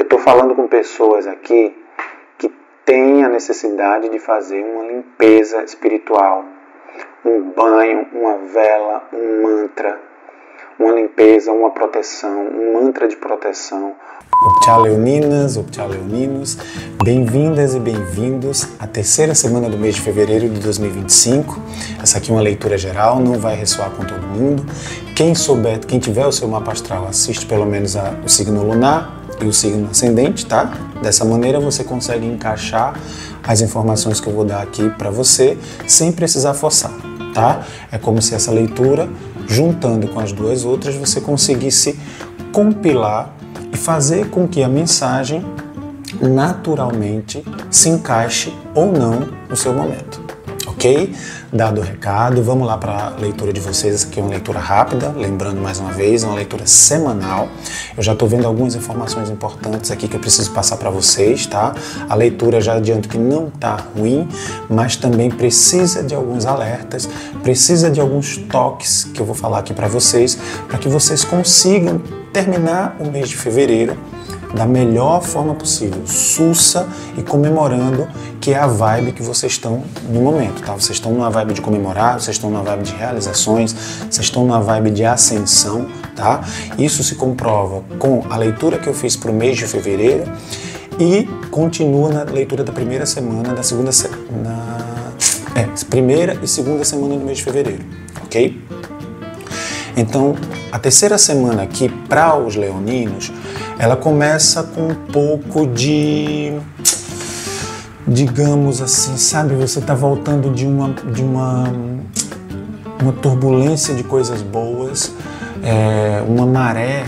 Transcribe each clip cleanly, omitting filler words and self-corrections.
Eu estou falando com pessoas aqui que têm a necessidade de fazer uma limpeza espiritual, um banho, uma vela, um mantra, uma limpeza, uma proteção, um mantra de proteção. Optcha leoninas, optcha leoninos, bem-vindas e bem-vindos à terceira semana do mês de fevereiro de 2025. Essa aqui é uma leitura geral, não vai ressoar com todo mundo. Quem tiver o seu mapa astral, assiste pelo menos o signo lunar e o signo ascendente, tá? Dessa maneira você consegue encaixar as informações que eu vou dar aqui para você sem precisar forçar, tá? É como se essa leitura, juntando com as duas outras, você conseguisse compilar e fazer com que a mensagem naturalmente se encaixe ou não no seu momento, ok? Dado o recado, vamos lá para a leitura de vocês. Essa aqui é uma leitura rápida, lembrando mais uma vez, é uma leitura semanal. Eu já estou vendo algumas informações importantes aqui que eu preciso passar para vocês, tá? A leitura, já adianto que não está ruim, mas também precisa de alguns alertas, precisa de alguns toques que eu vou falar aqui para vocês que vocês consigam terminar o mês de fevereiro da melhor forma possível, sussa e comemorando, que é a vibe que vocês estão no momento, tá? Vocês estão numa vibe de comemorar, vocês estão numa vibe de realizações, vocês estão numa vibe de ascensão, tá? Isso se comprova com a leitura que eu fiz para o mês de fevereiro e continua na leitura da primeira semana, primeira e segunda semana do mês de fevereiro, ok? Então, a terceira semana aqui para os leoninos, ela começa com um pouco de, digamos assim, sabe, você está voltando de uma turbulência de coisas boas, uma maré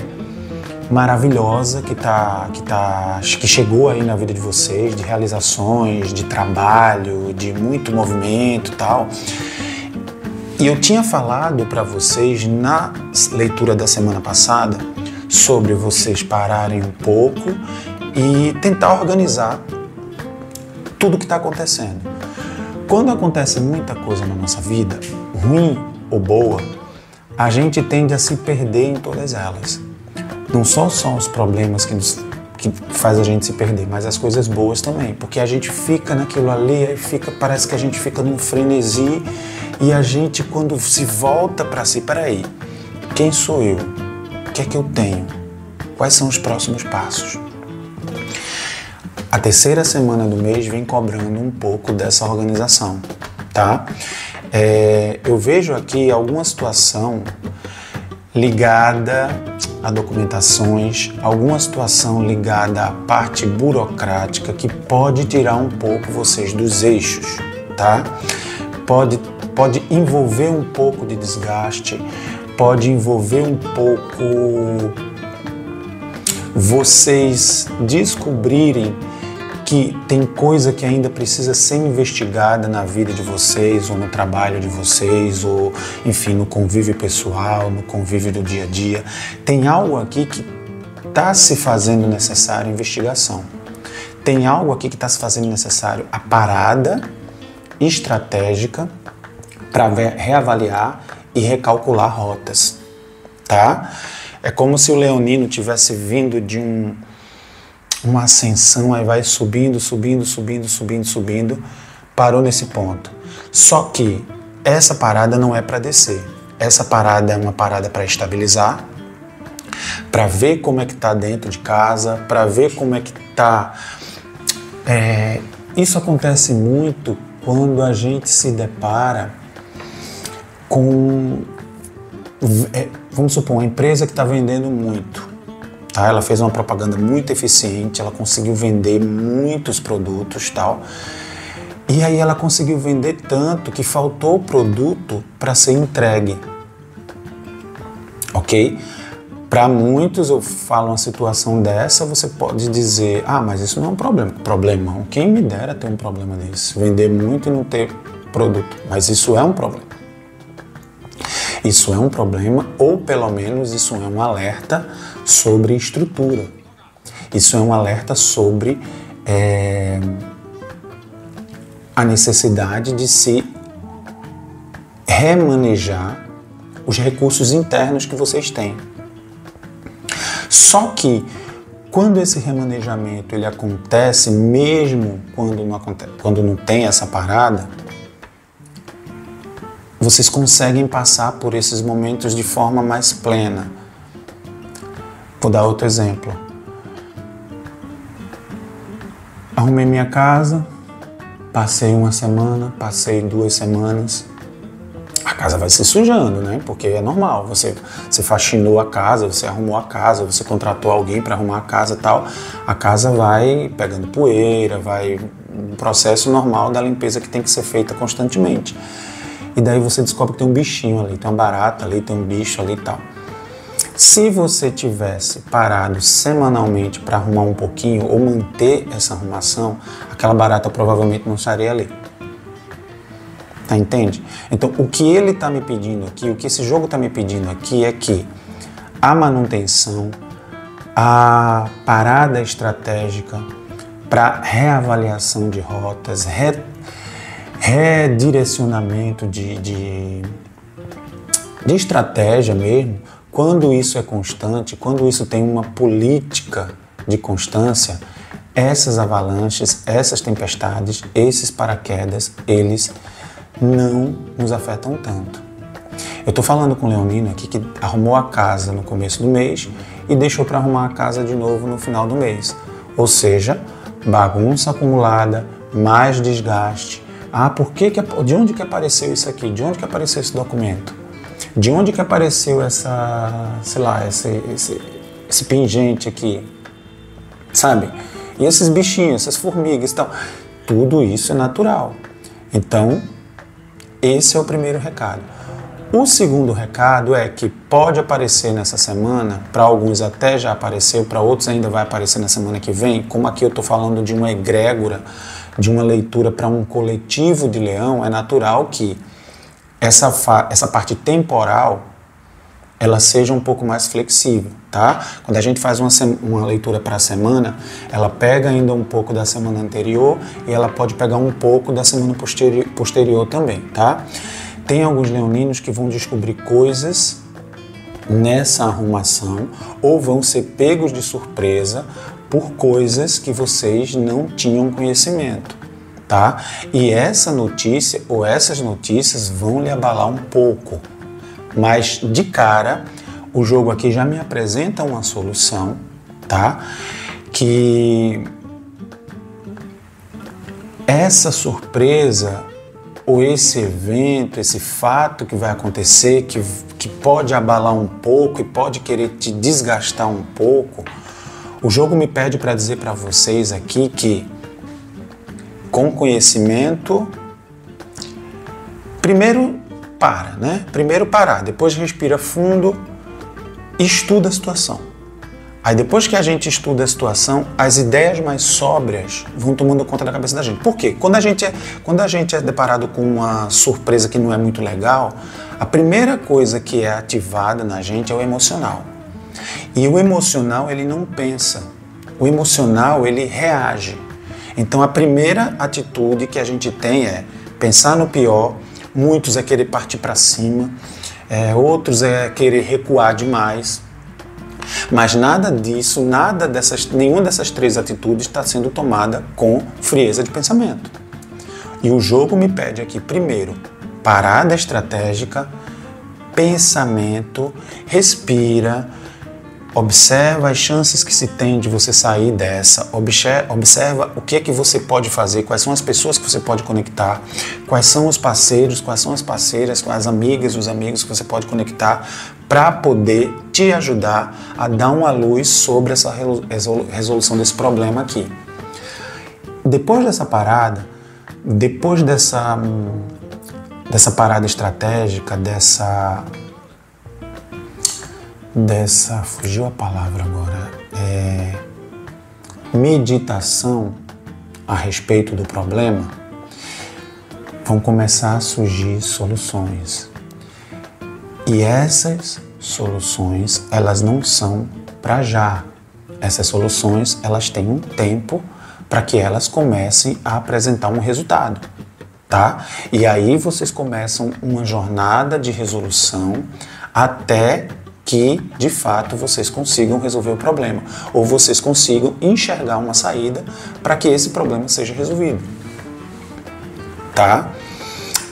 maravilhosa que chegou aí na vida de vocês, de realizações, de trabalho, de muito movimento e tal. E eu tinha falado para vocês na leitura da semana passada sobre vocês pararem um pouco e tentar organizar tudo que está acontecendo. Quando acontece muita coisa na nossa vida, ruim ou boa, a gente tende a se perder em todas elas. Não são só os problemas que faz a gente se perder, mas as coisas boas também, porque a gente fica naquilo ali, aí parece que a gente fica num frenesi e a gente, quando se volta para si, peraí, quem sou eu? O que é que eu tenho? Quais são os próximos passos? A terceira semana do mês vem cobrando um pouco dessa organização, tá? Eu vejo aqui alguma situação ligada a documentações, alguma situação ligada à parte burocrática que pode tirar um pouco vocês dos eixos, tá? Pode envolver um pouco de desgaste, pode envolver um pouco vocês descobrirem que tem coisa que ainda precisa ser investigada na vida de vocês, ou no trabalho de vocês, ou enfim, no convívio pessoal, no convívio do dia a dia. Tem algo aqui que está se fazendo necessário investigação. Tem algo aqui que está se fazendo necessário a parada estratégica para reavaliar e recalcular rotas, tá? É como se o leonino tivesse vindo de uma ascensão, aí vai subindo, parou nesse ponto. Só que essa parada não é para descer. Essa parada é uma parada para estabilizar, para ver como é que tá dentro de casa, para ver como é que tá. Isso acontece muito quando a gente se depara com, vamos supor, uma empresa que está vendendo muito. Tá? Ela fez uma propaganda muito eficiente, ela conseguiu vender muitos produtos, tal. E aí ela conseguiu vender tanto que faltou o produto para ser entregue. Ok? Para muitos, eu falo uma situação dessa, você pode dizer, mas isso não é um problema. Problemão. Quem me dera ter um problema desse? Vender muito e não ter produto. Mas isso é um problema. Isso é um problema, ou pelo menos isso é um alerta sobre estrutura. Isso é um alerta sobre a necessidade de se remanejar os recursos internos que vocês têm. Só que Quando esse remanejamento ele acontece, mesmo quando não tem essa parada, vocês conseguem passar por esses momentos de forma mais plena. Vou dar outro exemplo. Arrumei minha casa, passei uma semana, passei 2 semanas. A casa vai se sujando, né? Porque é normal. Você faxinou a casa, você arrumou a casa, você contratou alguém para arrumar a casa e tal. A casa vai pegando poeira, vai um processo normal da limpeza que tem que ser feita constantemente. E daí você descobre que tem um bichinho ali, tem uma barata ali, tem um bicho ali e tal. Se você tivesse parado semanalmente para arrumar um pouquinho ou manter essa arrumação, aquela barata provavelmente não estaria ali. Tá, entende? Então, o que ele está me pedindo aqui, o que esse jogo está me pedindo aqui é que a manutenção, a parada estratégica para reavaliação de rotas, redirecionamento de estratégia mesmo, quando isso é constante, quando isso tem uma política de constância, essas avalanches, essas tempestades, esses paraquedas, eles não nos afetam tanto. Eu estou falando com o Leonino aqui que arrumou a casa no começo do mês e deixou para arrumar a casa de novo no final do mês. Ou seja, bagunça acumulada, mais desgaste. De onde que apareceu isso aqui? De onde que apareceu esse documento? De onde que apareceu esse pingente aqui? Sabe? E esses bichinhos, essas formigas e tal. Tudo isso é natural. Então, esse é o primeiro recado. O segundo recado é que pode aparecer nessa semana, para alguns até já apareceu, para outros ainda vai aparecer na semana que vem, como aqui eu estou falando de uma egrégora, de uma leitura para um coletivo de leão, é natural que essa parte temporal ela seja um pouco mais flexível, tá? Quando a gente faz uma leitura para a semana, ela pega ainda um pouco da semana anterior e ela pode pegar um pouco da semana posterior também, tá? Tem alguns leoninos que vão descobrir coisas nessa arrumação ou vão ser pegos de surpresa por coisas que vocês não tinham conhecimento, tá? E essa notícia ou essas notícias vão lhe abalar um pouco, mas de cara o jogo aqui já me apresenta uma solução, tá? Que essa surpresa ou esse evento, esse fato que vai acontecer, que pode abalar um pouco e pode querer te desgastar um pouco, o jogo me pede para dizer para vocês aqui que com conhecimento, primeiro parar, depois respira fundo e estuda a situação. Aí depois que a gente estuda a situação, as ideias mais sóbrias vão tomando conta da cabeça da gente. Por quê? Quando a gente é deparado com uma surpresa que não é muito legal, a primeira coisa que é ativada na gente é o emocional. E o emocional, ele não pensa. O emocional, ele reage. Então a primeira atitude que a gente tem é pensar no pior. Muitos é querer partir para cima, outros é querer recuar demais. Mas nada disso, nenhuma dessas 3 atitudes está sendo tomada com frieza de pensamento. E o jogo me pede aqui, primeiro, parada estratégica, pensamento, respira, observa as chances que se tem de você sair dessa, observa o que é que você pode fazer, quais são as pessoas que você pode conectar, quais são os parceiros, quais são as parceiras, quais as amigas, os amigos que você pode conectar para poder te ajudar a dar uma luz sobre essa resolução desse problema aqui. Depois dessa parada, depois dessa parada estratégica, fugiu a palavra agora, meditação a respeito do problema, vão começar a surgir soluções. E essas soluções, elas não são para já. Essas soluções, elas têm um tempo para que elas comecem a apresentar um resultado, tá? E aí vocês começam uma jornada de resolução até que, de fato, vocês consigam resolver o problema, ou vocês consigam enxergar uma saída para que esse problema seja resolvido. Tá?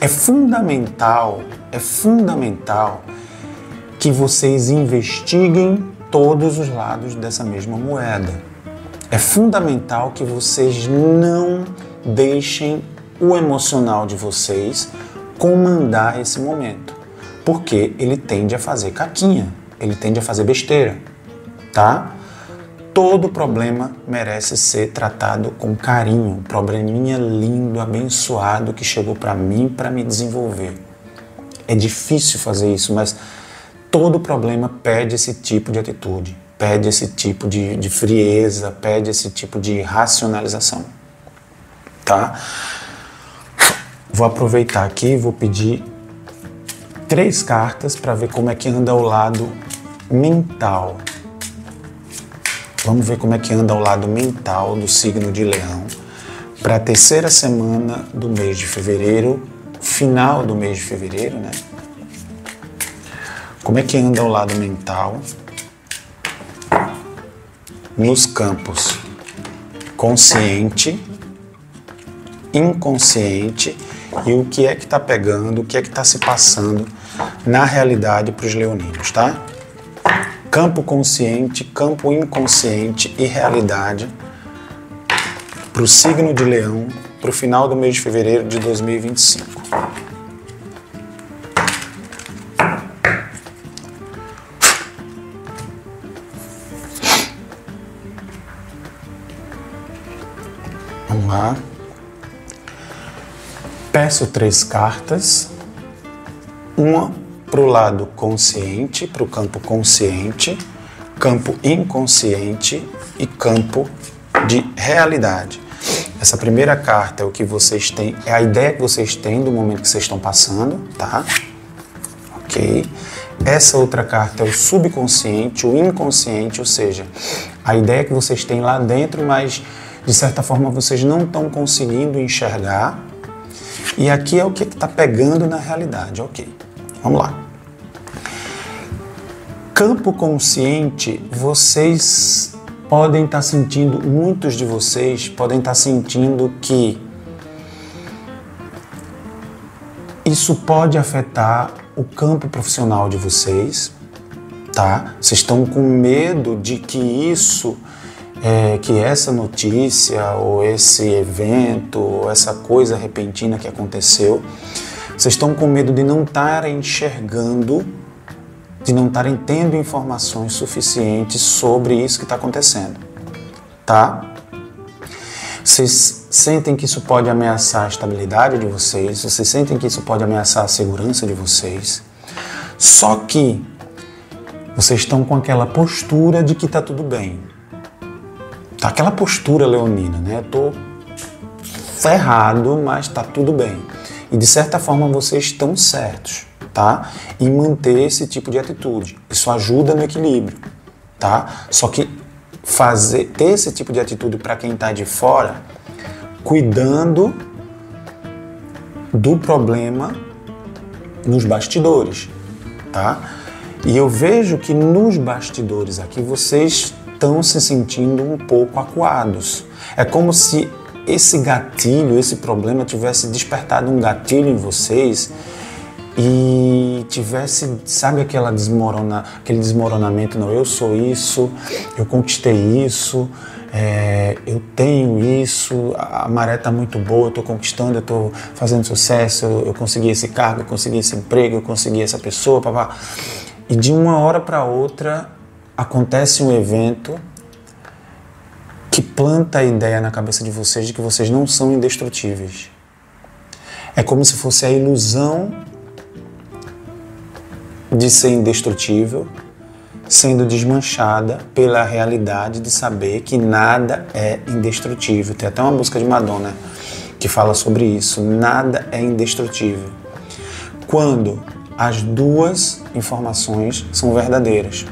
É fundamental que vocês investiguem todos os lados dessa mesma moeda. É fundamental que vocês não deixem o emocional de vocês comandar esse momento, porque ele tende a fazer caquinha, ele tende a fazer besteira, tá? Todo problema merece ser tratado com carinho, um probleminha lindo, abençoado que chegou para mim para me desenvolver. É difícil fazer isso, mas todo problema pede esse tipo de atitude, pede esse tipo de frieza, pede esse tipo de racionalização, tá? Vou aproveitar aqui e vou pedir 3 cartas para ver como é que anda o lado mental. Vamos ver como é que anda o lado mental do signo de Leão para a terceira semana do mês de fevereiro, final do mês de fevereiro, né? Como é que anda o lado mental nos campos consciente, inconsciente e o que é que está pegando, o que é que está se passando na realidade para os leoninos, tá? Campo consciente, campo inconsciente e realidade para o signo de Leão para o final do mês de fevereiro de 2025. Vamos lá. Peço 3 cartas, uma para o lado consciente, para o campo consciente, campo inconsciente e campo de realidade. Essa primeira carta é o que vocês têm, é a ideia que vocês têm do momento que vocês estão passando, tá? Ok. Essa outra carta é o subconsciente, o inconsciente, ou seja, a ideia que vocês têm lá dentro, mas de certa forma vocês não estão conseguindo enxergar. E aqui é o que está pegando na realidade, ok. Vamos lá. Campo consciente, vocês podem estar sentindo, muitos de vocês podem estar sentindo que isso pode afetar o campo profissional de vocês, tá? Vocês estão com medo de que isso, que essa notícia, ou esse evento, ou essa coisa repentina que aconteceu, vocês estão com medo de não estarem enxergando, de não estarem tendo informações suficientes sobre isso que está acontecendo, tá? Vocês sentem que isso pode ameaçar a estabilidade de vocês, vocês sentem que isso pode ameaçar a segurança de vocês, só que vocês estão com aquela postura de que está tudo bem. Tá aquela postura leonina, né? Eu tô ferrado, mas tá tudo bem. E de certa forma vocês estão certos, tá? Em manter esse tipo de atitude. Isso ajuda no equilíbrio, tá? Só que ter esse tipo de atitude para quem tá de fora, cuidando do problema nos bastidores, tá? E eu vejo que nos bastidores aqui vocês estão se sentindo um pouco acuados. É como se esse gatilho, esse problema tivesse despertado um gatilho em vocês e tivesse, sabe, aquele desmoronamento, não, eu sou isso, eu conquistei isso, eu tenho isso, a maré está muito boa, eu estou conquistando, eu estou fazendo sucesso, eu consegui esse cargo, eu consegui esse emprego, eu consegui essa pessoa, papá. E de uma hora para outra acontece um evento que planta a ideia na cabeça de vocês de que vocês não são indestrutíveis. É como se fosse a ilusão de ser indestrutível sendo desmanchada pela realidade de saber que nada é indestrutível. Tem até uma música de Madonna que fala sobre isso. Nada é indestrutível. Quando as duas informações são verdadeiras.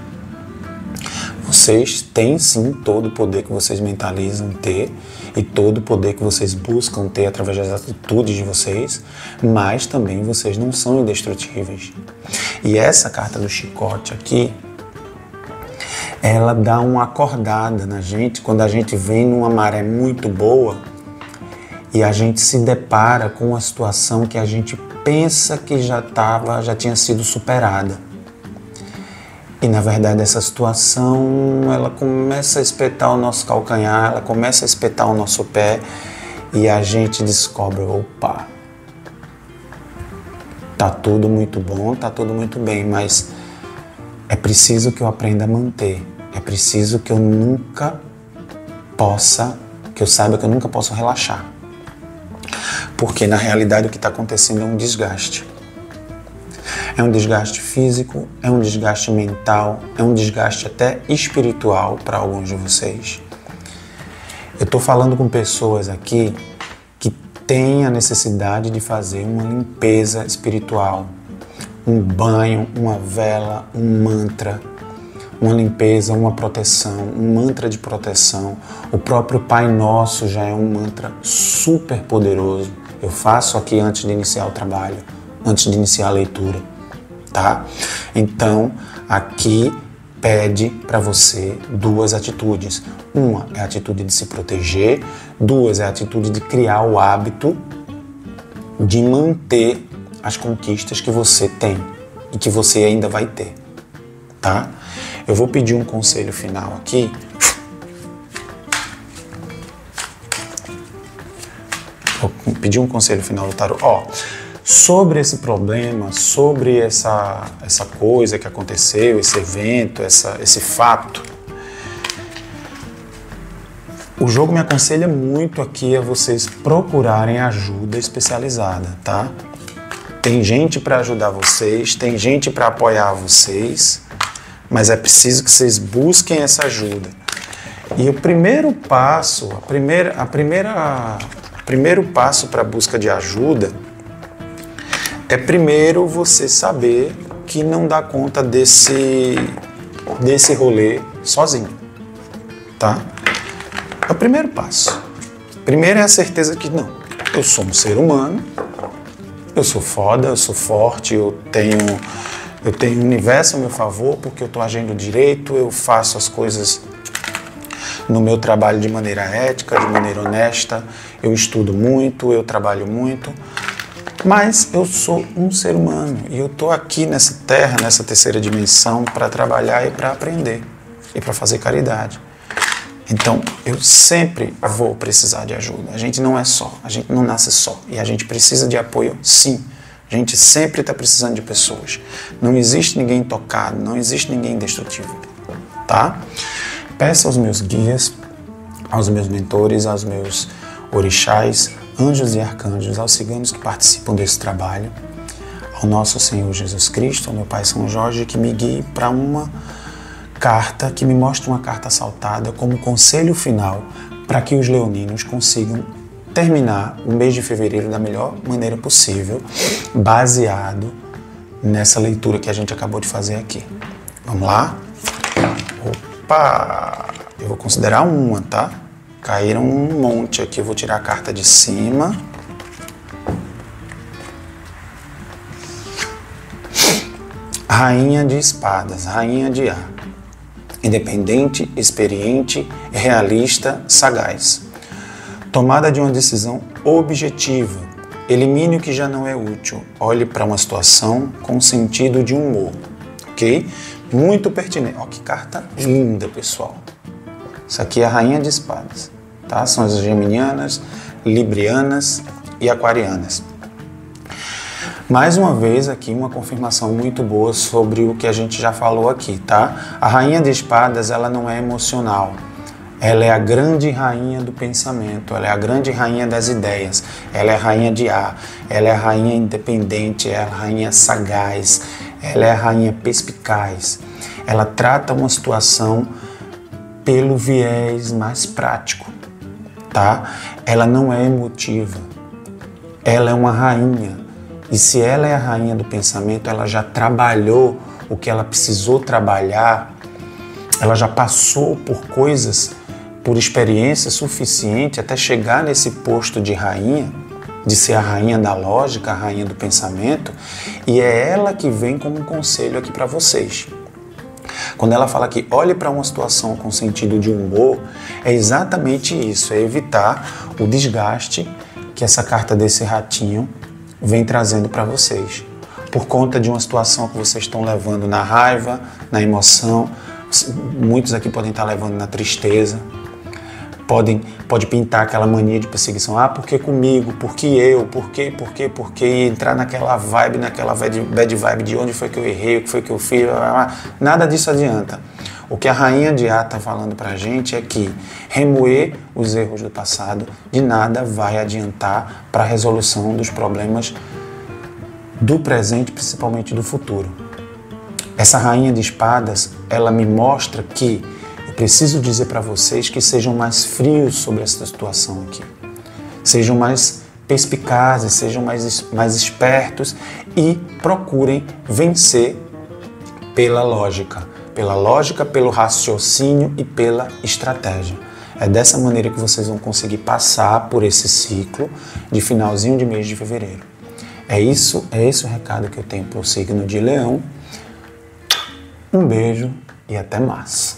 Vocês têm sim todo o poder que vocês mentalizam ter e todo o poder que vocês buscam ter através das atitudes de vocês, mas também vocês não são indestrutíveis. E essa carta do chicote aqui ela dá uma acordada na gente quando a gente vem numa maré muito boa e a gente se depara com uma situação que a gente pensa que já tinha sido superada. E na verdade essa situação, ela começa a espetar o nosso calcanhar, ela começa a espetar o nosso pé e a gente descobre, opa, tá tudo muito bom, tá tudo muito bem, mas é preciso que eu aprenda a manter, é preciso que eu saiba que eu nunca posso relaxar. Porque na realidade o que está acontecendo é um desgaste. É um desgaste físico, é um desgaste mental, é um desgaste até espiritual para alguns de vocês. Eu estou falando com pessoas aqui que têm a necessidade de fazer uma limpeza espiritual. Um banho, uma vela, um mantra, uma limpeza, uma proteção, um mantra de proteção. O próprio Pai Nosso já é um mantra super poderoso. Eu faço aqui antes de iniciar o trabalho, antes de iniciar a leitura, tá? Então, aqui pede para você duas atitudes. Uma é a atitude de se proteger, duas é a atitude de criar o hábito de manter as conquistas que você tem e que você ainda vai ter, tá? Eu vou pedir um conselho final aqui. Vou pedir um conselho final do tarô. Sobre esse problema, sobre essa coisa que aconteceu, esse evento, esse fato, o jogo me aconselha muito aqui a vocês procurarem ajuda especializada, tá? Tem gente para ajudar vocês, tem gente para apoiar vocês, mas é preciso que vocês busquem essa ajuda. E o primeiro passo, primeiro passo para a busca de ajuda é primeiro você saber que não dá conta desse rolê sozinho, tá? É o primeiro passo. Primeiro é a certeza que não, eu sou um ser humano, eu sou foda, eu sou forte, eu tenho o universo a meu favor porque eu estou agindo direito, eu faço as coisas no meu trabalho de maneira ética, de maneira honesta, eu estudo muito, eu trabalho muito, mas eu sou um ser humano e eu estou aqui nessa terra, nessa terceira dimensão para trabalhar e para aprender e para fazer caridade. Então, eu sempre vou precisar de ajuda. A gente não é só, a gente não nasce só e a gente precisa de apoio, sim. A gente sempre está precisando de pessoas. Não existe ninguém intocado, não existe ninguém indestrutível, tá? Peço aos meus guias, aos meus mentores, aos meus orixás, anjos e arcanjos, aos ciganos que participam desse trabalho, ao nosso Senhor Jesus Cristo, ao meu Pai São Jorge, que me guie para uma carta, que me mostre uma carta saltada como conselho final para que os leoninos consigam terminar o mês de fevereiro da melhor maneira possível, baseado nessa leitura que a gente acabou de fazer aqui. Vamos lá? Opa! Eu vou considerar uma, tá? Caíram um monte aqui, eu vou tirar a carta de cima. Rainha de espadas, rainha de ar. Independente, experiente, realista, sagaz. Tomada de uma decisão objetiva. Elimine o que já não é útil. Olhe para uma situação com sentido de humor. Ok? Muito pertinente. Ó, que carta linda, pessoal. Isso aqui é a rainha de espadas. Tá? São as geminianas, librianas e aquarianas. Mais uma vez aqui uma confirmação muito boa sobre o que a gente já falou aqui, tá? A rainha de espadas, ela não é emocional. Ela é a grande rainha do pensamento, ela é a grande rainha das ideias, ela é a rainha de ar, ela é a rainha independente, ela é a rainha sagaz, ela é a rainha perspicaz. Ela trata uma situação pelo viés mais prático, tá? Ela não é emotiva, ela é uma rainha. E se ela é a rainha do pensamento, ela já trabalhou o que ela precisou trabalhar, ela já passou por coisas, por experiência suficiente até chegar nesse posto de rainha, de ser a rainha da lógica, a rainha do pensamento, e é ela que vem como um conselho aqui para vocês. Quando ela fala que olhe para uma situação com sentido de humor, é exatamente isso, é evitar o desgaste que essa carta desse ratinho vem trazendo para vocês. Por conta de uma situação que vocês estão levando na raiva, na emoção, muitos aqui podem estar levando na tristeza, pode pintar aquela mania de perseguição. Ah, por que comigo? Por que eu? Por quê? E entrar naquela bad vibe de onde foi que eu errei, o que foi que eu fiz. Nada disso adianta. O que a Rainha de Á está falando para a gente é que remoer os erros do passado de nada vai adiantar para a resolução dos problemas do presente, principalmente do futuro. Essa Rainha de Espadas, ela me mostra que eu preciso dizer para vocês que sejam mais frios sobre essa situação aqui. Sejam mais perspicazes, sejam mais espertos e procurem vencer pela lógica, pelo raciocínio e pela estratégia. É dessa maneira que vocês vão conseguir passar por esse ciclo de finalzinho de mês de fevereiro. É esse o recado que eu tenho para o signo de Leão. Um beijo e até mais.